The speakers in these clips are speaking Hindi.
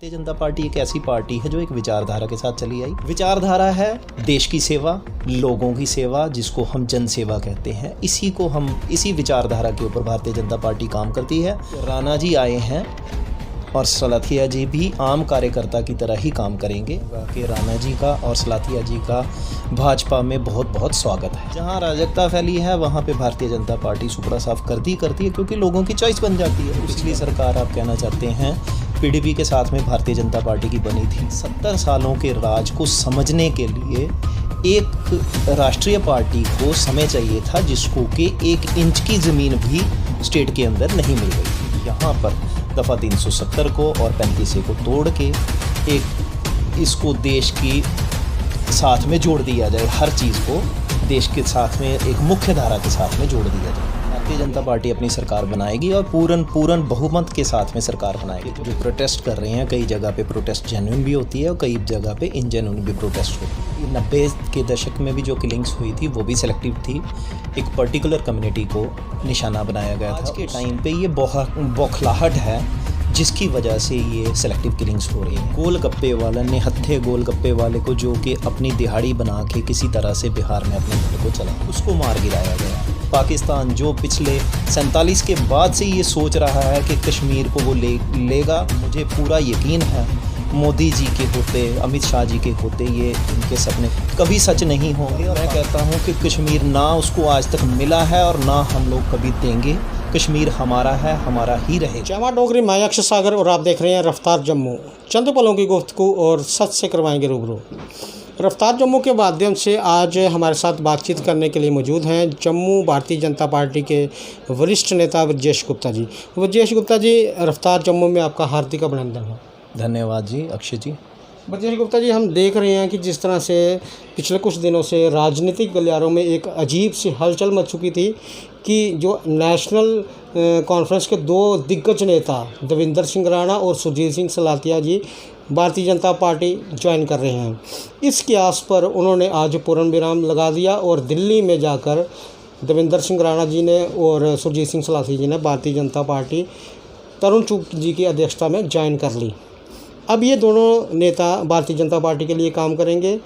भारतीय जनता पार्टी एक ऐसी पार्टी है जो एक विचारधारा के साथ चली आई। विचारधारा है देश की सेवा, लोगों की सेवा, जिसको हम जन सेवा कहते हैं। इसी विचारधारा के ऊपर भारतीय जनता पार्टी काम करती है। राणा जी आए हैं और सलाथिया जी भी आम कार्यकर्ता की तरह ही काम करेंगे कि राणा जी का और सलाथिया जी का भाजपा में बहुत बहुत स्वागत है। जहां अराजकता फैली है वहां पे भारतीय जनता पार्टी सुपड़ा साफ करती है, क्योंकि लोगों की चॉइस बन जाती है। पिछली सरकार आप कहना चाहते हैं पीडीपी के साथ में भारतीय जनता पार्टी की बनी थी। 70 सालों के राज को समझने के लिए एक राष्ट्रीय पार्टी को समय चाहिए था, जिसको कि 1 इंच की ज़मीन भी स्टेट के अंदर नहीं मिल गई। यहाँ पर दफ़ा 370 को और 35A को तोड़ के इसको देश की साथ में जोड़ दिया जाए। हर चीज़ को देश के साथ में एक मुख्य धारा के साथ में जोड़ दिया जाए। भारतीय जनता पार्टी अपनी सरकार बनाएगी और पूर्ण बहुमत के साथ में सरकार बनाएगी। जो प्रोटेस्ट कर रहे हैं, कई जगह पे प्रोटेस्ट जेन्युइन भी होती है और कई जगह पे इनजेन्युइन भी प्रोटेस्ट होती है। 90 के दशक में भी जो किलिंग्स हुई थी वो भी सिलेक्टिव थी। एक पर्टिकुलर कम्युनिटी को निशाना बनाया गया था। आज के टाइम पे ये बौखलाहट है जिसकी वजह से ये सेलेक्टिव किलिंग्स हो रही है। गोलगप्पे वाला निहत्थे गोलगप्पे वाले को, जो कि अपनी दिहाड़ी बना के किसी तरह से बिहार में अपने घर को चला, उसको मार गिराया गया। पाकिस्तान जो पिछले 47 के बाद से ये सोच रहा है कि कश्मीर को वो लेगा, मुझे पूरा यकीन है मोदी जी के होते, अमित शाह जी के होते ये इनके सपने कभी सच नहीं होंगे। और मैं कहता हूँ कि कश्मीर ना उसको आज तक मिला है और ना हम लोग कभी देंगे। कश्मीर हमारा है, हमारा ही रहे। जमा डोगरी मैं अक्षय सागर और आप देख रहे हैं रफ्तार जम्मू। चंद पलों की गुफ्तगू और सच से करवाएंगे रूबरू। रफ्तार जम्मू के माध्यम से आज हमारे साथ बातचीत करने के लिए मौजूद हैं जम्मू भारतीय जनता पार्टी के वरिष्ठ नेता ब्रजेश गुप्ता जी। ब्रजेश गुप्ता जी, रफ्तार जम्मू में आपका हार्दिक अभिनंदन है। धन्यवाद जी अक्षय जी। ब्रजेश गुप्ता जी, हम देख रहे हैं कि जिस तरह से पिछले कुछ दिनों से राजनीतिक गलियारों में एक अजीब सी हलचल मच चुकी थी कि जो नेशनल कॉन्फ्रेंस के 2 दिग्गज नेता देवेंद्र सिंह राणा और सुरजीत सिंह सलाथिया जी भारतीय जनता पार्टी ज्वाइन कर रहे हैं। इस क्यास पर उन्होंने आज पूर्ण विराम लगा दिया और दिल्ली में जाकर देवेंद्र सिंह राणा जी ने और सुरजीत सिंह सलाथिया जी ने भारतीय जनता पार्टी तरुण चुग जी की अध्यक्षता में ज्वाइन कर ली। अब ये दोनों नेता भारतीय जनता पार्टी के लिए काम करेंगे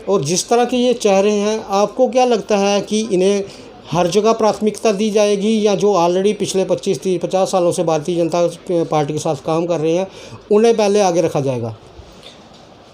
और जिस तरह के ये चेहरे हैं, आपको क्या लगता है कि इन्हें हर जगह प्राथमिकता दी जाएगी या जो ऑलरेडी पिछले 25-30-50 सालों से भारतीय जनता पार्टी के साथ काम कर रहे हैं उन्हें पहले आगे रखा जाएगा?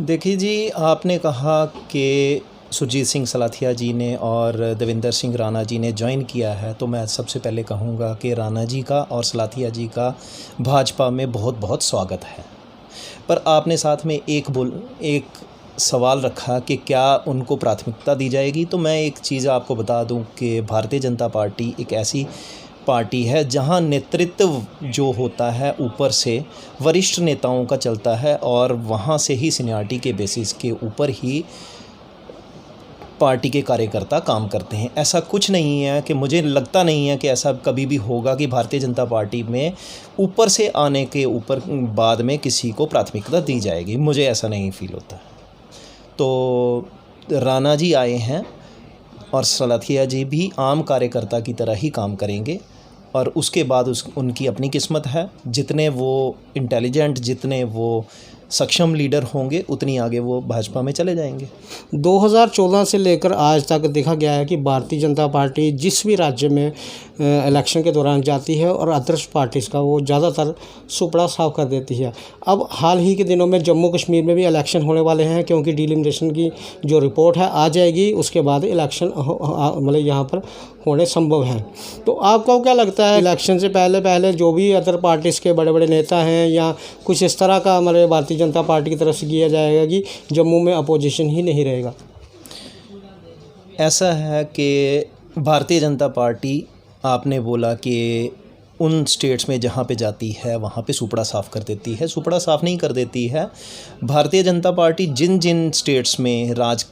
देखिए जी, आपने कहा कि सुरजीत सिंह सलाथिया जी ने और देवेंद्र सिंह राणा जी ने ज्वाइन किया है, तो मैं सबसे पहले कहूँगा कि राणा जी का और सलाथिया जी का भाजपा में बहुत बहुत स्वागत है। पर आपने साथ में एक सवाल रखा कि क्या उनको प्राथमिकता दी जाएगी। तो मैं एक चीज़ आपको बता दूं कि भारतीय जनता पार्टी एक ऐसी पार्टी है जहां नेतृत्व जो होता है ऊपर से वरिष्ठ नेताओं का चलता है और वहां से ही सीनियरिटी के बेसिस के ऊपर ही पार्टी के कार्यकर्ता काम करते हैं। ऐसा कुछ नहीं है कि मुझे लगता नहीं है कि ऐसा कभी भी होगा कि भारतीय जनता पार्टी में ऊपर से आने के ऊपर बाद में किसी को प्राथमिकता दी जाएगी। मुझे ऐसा नहीं फील होता। तो राणा जी आए हैं और सलाथिया जी भी आम कार्यकर्ता की तरह ही काम करेंगे और उसके बाद उनकी अपनी किस्मत है। जितने वो इंटेलिजेंट, जितने वो सक्षम लीडर होंगे, उतनी आगे वो भाजपा में चले जाएंगे। 2014 से लेकर आज तक देखा गया है कि भारतीय जनता पार्टी जिस भी राज्य में इलेक्शन के दौरान जाती है और अदर्स पार्टीज़ का वो ज़्यादातर सुपड़ा साफ कर देती है। अब हाल ही के दिनों में जम्मू कश्मीर में भी इलेक्शन होने वाले हैं, क्योंकि डिलिमिटेशन की जो रिपोर्ट है आ जाएगी, उसके बाद इलेक्शन मतलब यहाँ पर होने संभव हैं। तो आपको क्या लगता है, इलेक्शन से पहले जो भी अदर पार्टीज़ के बड़े बड़े नेता हैं या कुछ इस तरह का हमारे भारतीय जनता पार्टी की तरफ से किया जाएगा कि जम्मू में अपोजिशन ही नहीं रहेगा? ऐसा है कि भारतीय जनता पार्टी, आपने बोला कि उन स्टेट्स में जहाँ पे जाती है वहाँ पे सुपड़ा साफ़ कर देती है। सुपड़ा साफ़ नहीं कर देती है। भारतीय जनता पार्टी जिन स्टेट्स में राज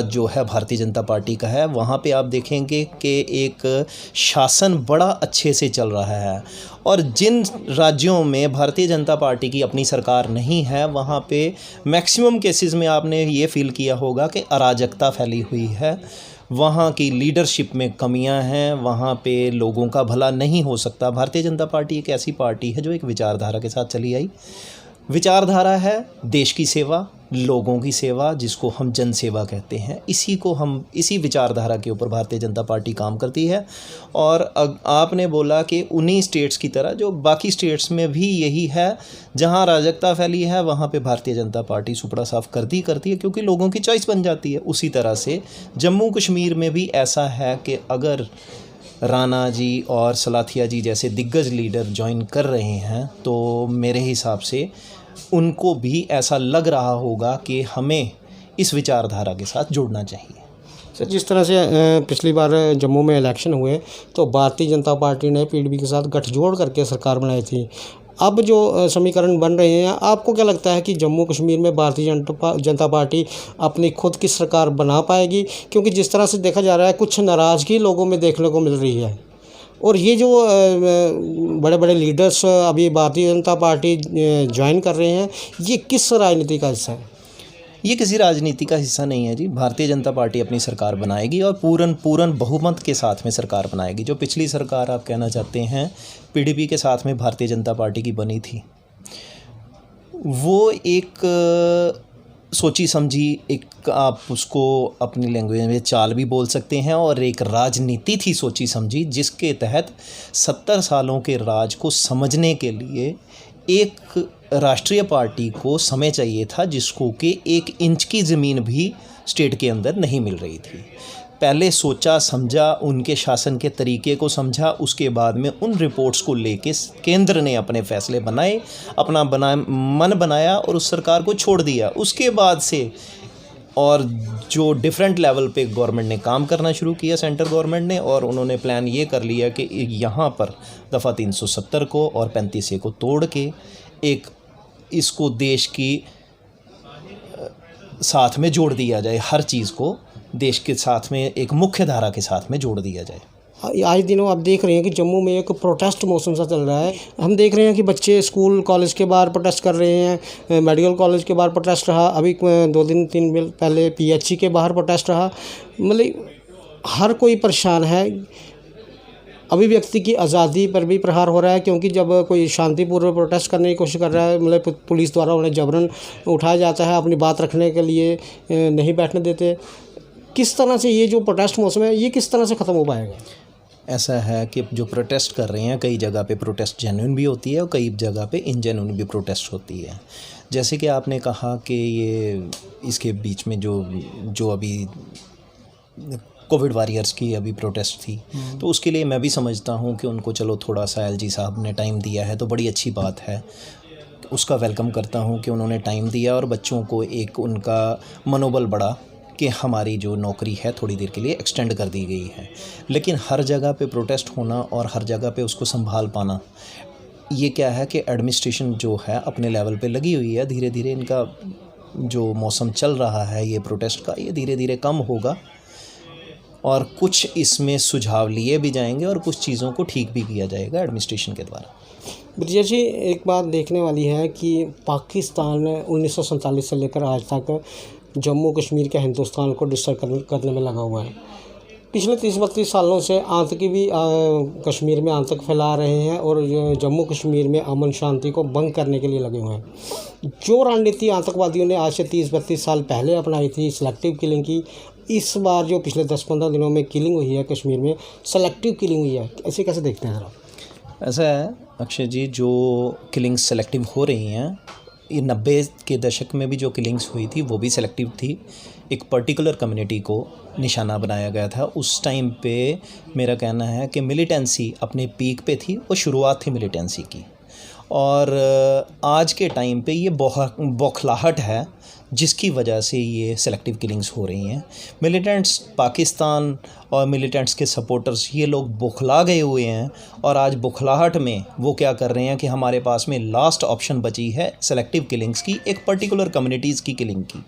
जो है भारतीय जनता पार्टी का है, वहाँ पे आप देखेंगे कि एक शासन बड़ा अच्छे से चल रहा है। और जिन राज्यों में भारतीय जनता पार्टी की अपनी सरकार नहीं है, वहाँ पे मैक्सिमम केसेस में आपने ये फ़ील किया होगा कि अराजकता फैली हुई है, वहाँ की लीडरशिप में कमियां हैं, वहाँ पे लोगों का भला नहीं हो सकता। भारतीय जनता पार्टी एक ऐसी पार्टी है जो एक विचारधारा के साथ चली आई। विचारधारा है देश की सेवा, लोगों की सेवा, जिसको हम जन सेवा कहते हैं। इसी विचारधारा के ऊपर भारतीय जनता पार्टी काम करती है। और आपने बोला कि उन्हीं स्टेट्स की तरह जो बाकी स्टेट्स में भी यही है, जहां अराजकता फैली है वहां पे भारतीय जनता पार्टी सुपड़ा साफ करती है, क्योंकि लोगों की चॉइस बन जाती है। उसी तरह से जम्मू कश्मीर में भी ऐसा है कि अगर राणा जी और सलाथिया जी जैसे दिग्गज लीडर ज्वाइन कर रहे हैं तो मेरे हिसाब से उनको भी ऐसा लग रहा होगा कि हमें इस विचारधारा के साथ जुड़ना चाहिए। सर, जिस तरह से पिछली बार जम्मू में इलेक्शन हुए तो भारतीय जनता पार्टी ने पीडीपी के साथ गठजोड़ करके सरकार बनाई थी। अब जो समीकरण बन रहे हैं, आपको क्या लगता है कि जम्मू कश्मीर में भारतीय जनता पार्टी अपनी खुद की सरकार बना पाएगी? क्योंकि जिस तरह से देखा जा रहा है, कुछ नाराज़गी लोगों में देखने को मिल रही है। और ये जो बड़े बड़े लीडर्स अभी भारतीय जनता पार्टी ज्वाइन कर रहे हैं, ये किस राजनीति का हिस्सा है? ये किसी राजनीति का हिस्सा नहीं है जी। भारतीय जनता पार्टी अपनी सरकार बनाएगी और पूर्ण बहुमत के साथ में सरकार बनाएगी। जो पिछली सरकार आप कहना चाहते हैं पीडीपी के साथ में भारतीय जनता पार्टी की बनी थी, वो एक सोची समझी, एक आप उसको अपनी लैंग्वेज में चाल भी बोल सकते हैं, और एक राजनीति थी सोची समझी, जिसके तहत 70 सालों के राज को समझने के लिए एक राष्ट्रीय पार्टी को समय चाहिए था, जिसको कि 1 इंच की ज़मीन भी स्टेट के अंदर नहीं मिल रही थी। पहले सोचा समझा, उनके शासन के तरीके को समझा, उसके बाद में उन रिपोर्ट्स को लेके केंद्र ने अपने फैसले बनाए, अपना मन बनाया और उस सरकार को छोड़ दिया। उसके बाद से और जो डिफरेंट लेवल पे गवर्नमेंट ने काम करना शुरू किया, सेंट्रल गवर्नमेंट ने, और उन्होंने प्लान ये कर लिया कि यहाँ पर दफ़ा 370 को और 35A को तोड़ के एक इसको देश की साथ में जोड़ दिया जाए, हर चीज़ को देश के साथ में एक मुख्य धारा के साथ में जोड़ दिया जाए। आज दिनों आप देख रहे हैं कि जम्मू में एक प्रोटेस्ट मौसम सा चल रहा है। हम देख रहे हैं कि बच्चे स्कूल कॉलेज के बाहर प्रोटेस्ट कर रहे हैं, मेडिकल कॉलेज के बाहर प्रोटेस्ट रहा, अभी 2-3 दिन पहले PHC के बाहर प्रोटेस्ट रहा। मतलब हर कोई परेशान है। अभिव्यक्ति की आज़ादी पर भी प्रहार हो रहा है, क्योंकि जब कोई शांतिपूर्वक प्रोटेस्ट करने की कोशिश कर रहा है, मतलब पुलिस द्वारा उन्हें जबरन उठाया जाता है, अपनी बात रखने के लिए नहीं बैठने देते। किस तरह से ये जो प्रोटेस्ट मौसम है, ये किस तरह से ख़त्म हो पाएगा? ऐसा है कि जो प्रोटेस्ट कर रहे हैं, कई जगह पे प्रोटेस्ट जेन्युइन भी होती है और कई जगह पे इनजेन्युइन भी प्रोटेस्ट होती है। जैसे कि आपने कहा कि ये इसके बीच में जो अभी कोविड वॉरियर्स की अभी प्रोटेस्ट थी, तो उसके लिए मैं भी समझता हूँ कि उनको चलो थोड़ा सा LG साहब ने टाइम दिया है तो बड़ी अच्छी बात है। उसका वेलकम करता हूँ कि उन्होंने टाइम दिया और बच्चों को एक उनका मनोबल बढ़ा कि हमारी जो नौकरी है थोड़ी देर के लिए एक्सटेंड कर दी गई है। लेकिन हर जगह पे प्रोटेस्ट होना और हर जगह पे उसको संभाल पाना, ये क्या है कि एडमिनिस्ट्रेशन जो है अपने लेवल पे लगी हुई है। धीरे धीरे इनका जो मौसम चल रहा है ये प्रोटेस्ट का, ये धीरे धीरे कम होगा और कुछ इसमें सुझाव लिए भी जाएंगे और कुछ चीज़ों को ठीक भी किया जाएगा एडमिनिस्ट्रेशन के द्वारा। ब्रिजेश जी, एक बात देखने वाली है कि पाकिस्तान 1947 से लेकर आज तक जम्मू कश्मीर के हिंदुस्तान को डिस्टर्ब करने में लगा हुआ है। पिछले 30-32 सालों से आतंकी भी कश्मीर में आतंक फैला रहे हैं और जम्मू कश्मीर में अमन शांति को भंग करने के लिए लगे हुए हैं। जो रणनीति आतंकवादियों ने आज से 30-32 साल पहले अपनाई थी सिलेक्टिव किलिंग की, इस बार जो पिछले 10-15 दिनों में किलिंग हुई है कश्मीर में, सेलेक्टिव किलिंग हुई है, ऐसे कैसे देखते हैं आप? ऐसा है अक्षय जी, जो किलिंग्स सेलेक्टिव हो रही हैं, ये 90 के दशक में भी जो किलिंग्स हुई थी वो भी सेलेक्टिव थी। एक पर्टिकुलर कम्युनिटी को निशाना बनाया गया था। उस टाइम पे मेरा कहना है कि मिलिटेंसी अपने पीक पे थी, वो शुरुआत थी मिलिटेंसी की। और आज के टाइम पे ये बौखलाहट है जिसकी वजह से ये सेलेक्टिव किलिंग्स हो रही हैं। मिलिटेंट्स पाकिस्तान और मिलिटेंट्स के सपोर्टर्स ये लोग बौखला गए हुए हैं और आज बौखलाहट में वो क्या कर रहे हैं कि हमारे पास में लास्ट ऑप्शन बची है सेलेक्टिव किलिंग्स की, एक पर्टिकुलर कम्युनिटीज़ की किलिंग की।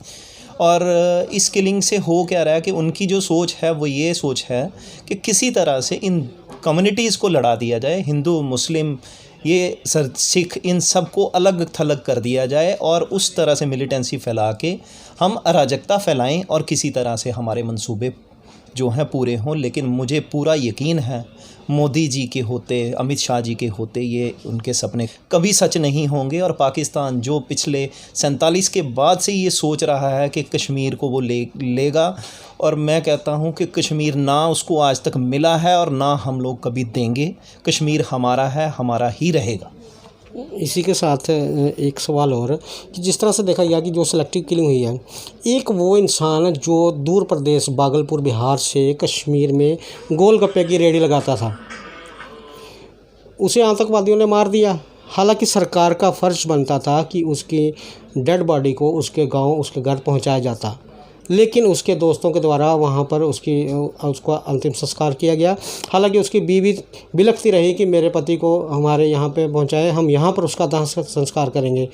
और इस किलिंग से हो क्या रहा है कि उनकी जो सोच है वो ये सोच है कि किसी तरह से इन कम्युनिटीज़ को लड़ा दिया जाए, हिंदू मुस्लिम ये सिख, इन सब को अलग थलग कर दिया जाए और उस तरह से मिलिटेंसी फैला के हम अराजकता फैलाएं और किसी तरह से हमारे मंसूबे जो हैं पूरे हों। लेकिन मुझे पूरा यकीन है मोदी जी के होते, अमित शाह जी के होते, ये उनके सपने कभी सच नहीं होंगे। और पाकिस्तान जो पिछले 47 के बाद से ये सोच रहा है कि कश्मीर को वो लेगा, और मैं कहता हूँ कि कश्मीर ना उसको आज तक मिला है और ना हम लोग कभी देंगे। कश्मीर हमारा है, हमारा ही रहेगा। इसी के साथ एक सवाल और कि जिस तरह से देखा गया कि जो सेलेक्टिव किलिंग हुई है, एक वो इंसान जो दूर प्रदेश भागलपुर बिहार से कश्मीर में गोलगप्पे की रेडी लगाता था, उसे आतंकवादियों ने मार दिया। हालांकि सरकार का फ़र्ज बनता था कि उसकी डेड बॉडी को उसके गांव, उसके घर पहुंचाया जाता, लेकिन उसके दोस्तों के द्वारा वहां पर उसका अंतिम संस्कार किया गया। हालांकि उसकी बीवी बिलखती रही कि मेरे पति को हमारे यहाँ पे पहुँचाए, हम यहाँ पर उसका दाह संस्कार करेंगे।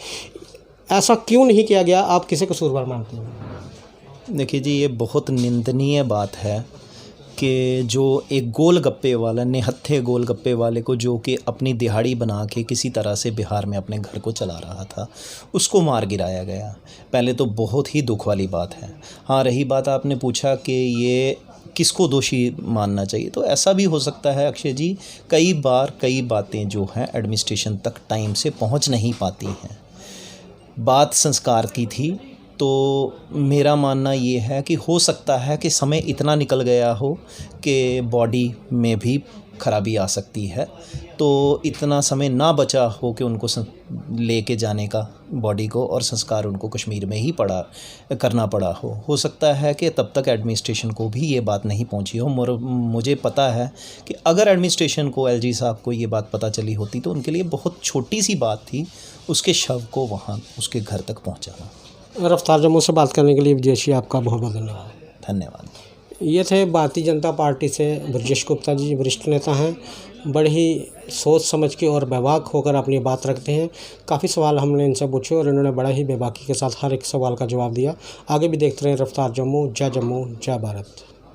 ऐसा क्यों नहीं किया गया? आप किसे कसूरवार मानते हैं? देखिए जी, ये बहुत निंदनीय बात है कि जो एक गोलगप्पे वाला, निहत्थे गोलगप्पे वाले को, जो कि अपनी दिहाड़ी बना के किसी तरह से बिहार में अपने घर को चला रहा था, उसको मार गिराया गया। पहले तो बहुत ही दुख वाली बात है। हाँ, रही बात आपने पूछा कि ये किसको दोषी मानना चाहिए, तो ऐसा भी हो सकता है अक्षय जी, कई बार कई बातें जो हैं एडमिनिस्ट्रेशन तक टाइम से पहुंच नहीं पाती हैं। बात संस्कार की थी, तो मेरा मानना ये है कि हो सकता है कि समय इतना निकल गया हो कि बॉडी में भी खराबी आ सकती है, तो इतना समय ना बचा हो कि उनको लेके जाने का बॉडी को, और संस्कार उनको कश्मीर में ही करना पड़ा हो सकता है कि तब तक एडमिनिस्ट्रेशन को भी ये बात नहीं पहुंची हो। मुझे पता है कि अगर एडमिनिस्ट्रेशन को, एलजी साहब को ये बात पता चली होती तो उनके लिए बहुत छोटी सी बात थी उसके शव को वहाँ उसके घर तक पहुँचाना। रफ्तार जम्मू से बात करने के लिए ब्रजेश जी, आपका बहुत बहुत धन्यवाद। धन्यवाद। ये थे भारतीय जनता पार्टी से ब्रजेश गुप्ता जी, वरिष्ठ नेता हैं। बड़े ही सोच समझ के और बेबाक होकर अपनी बात रखते हैं। काफ़ी सवाल हमने इनसे पूछे और इन्होंने बड़ा ही बेबाकी के साथ हर एक सवाल का जवाब दिया। आगे भी देखते रहें रफ्तार जम्मू। जय भारत।